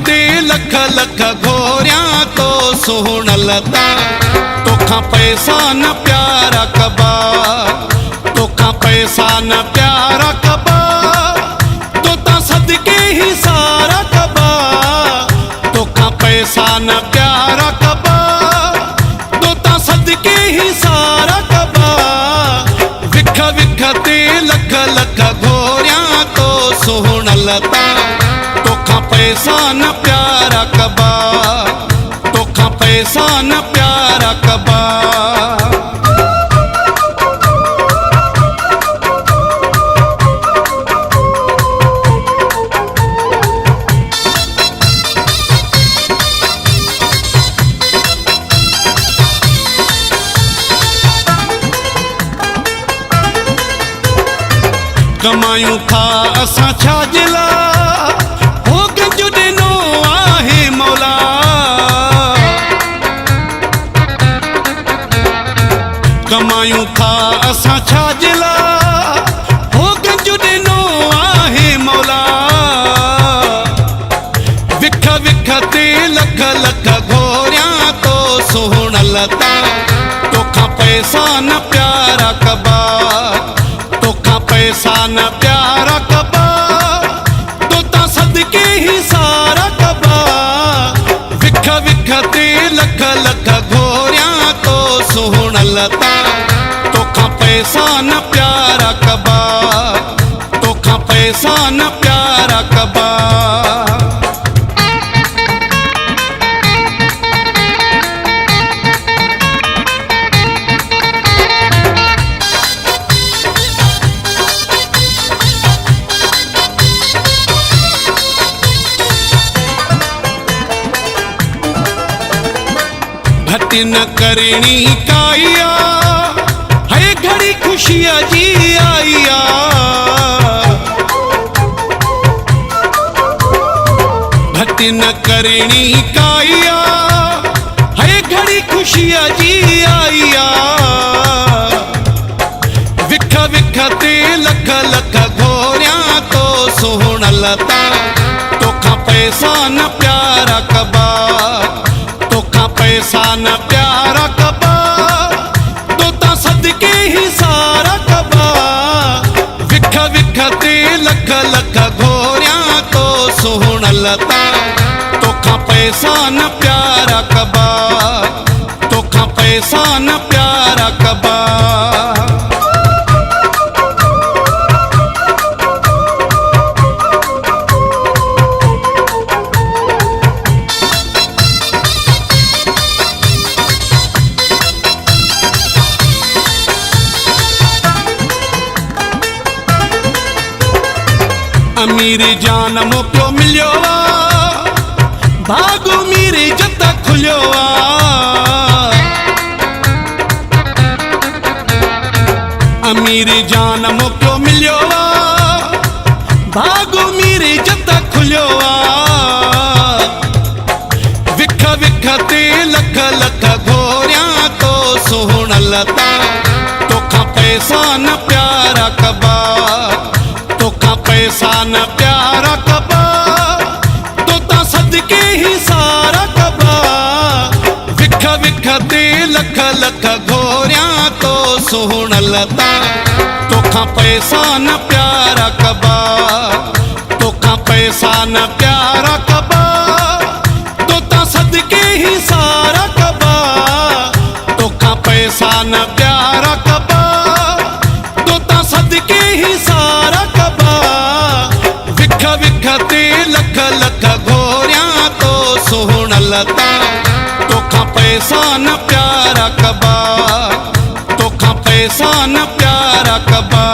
ते लख लख घोरिया तो सोहण लता तोखा पैसा न प्यारा कबा तोखा पैसा न प्यारा कबा तो ता सदके ही सारा कबा तोखा पैसा न प्यारा कबा तो ता सदके ही सारा कबा विख विख ते लख लख घोरिया तो सोहण लता तोखा पैसा न प्यारा कबा तोखा पैसा न प्यारा कबा। कमायूं था असां छा जिला हो गंज ॾिनो आहे मौला कमायूं था असां छा जिला हो गंज ॾिनो आहे मौला विख विख ते लख लख घोरिया तो सोहण लता तोखा पैसा न प्यारा कबा तोखा पैसा न प्यारा कबा तो ता सदके ही सारा कबा विख विख ते लख लख घोरिया तो सोहण लता तोखा पैसा न प्यारा कबा तोखा पैसा न प्यारा कबा। घट न करणी काइया है घड़ी खुशिया जी आइया घट न करणी काइया है घड़ी खुशिया जी आइया विख विख ते लख लख घोरिया तो सोहण लता तोखा पैसा न प्यारा कबा तोखा पैसा न प्यारा कबा तो ता सदके ही सारा कबा विख विख ते लख लख घोरिया तो सोहण लता तोखा पैसा न प्यारा कबा तोखा पैसा न प्यारा कबा। अमीर जान मोकियो मिलियो भागो मेरी जत खुलियो अमीर जान मोकियो मिलियो भागो मेरी जत खुलियो विख विख ते लख लख घोरिया तो सोहण लता तोखा पैसा न प्यारा कबा तोखा पैसा न प्यारा कबा तो ता सदके ही सारा कबा विख विख ते लख लख घोरिया तो सोहण लता तोखा पैसा न प्यारा कबा तोखा पैसा न प्यारा कबा तो ता सदके ही सारा कबा तोखा पैसा न प्यारा कबा तो ता सदके ही सारा कबा विख विख ते लख लख घोरिया तो सोहण लता तोखा पैसा न प्यारा कबा तोखा पैसा न प्यारा कबा।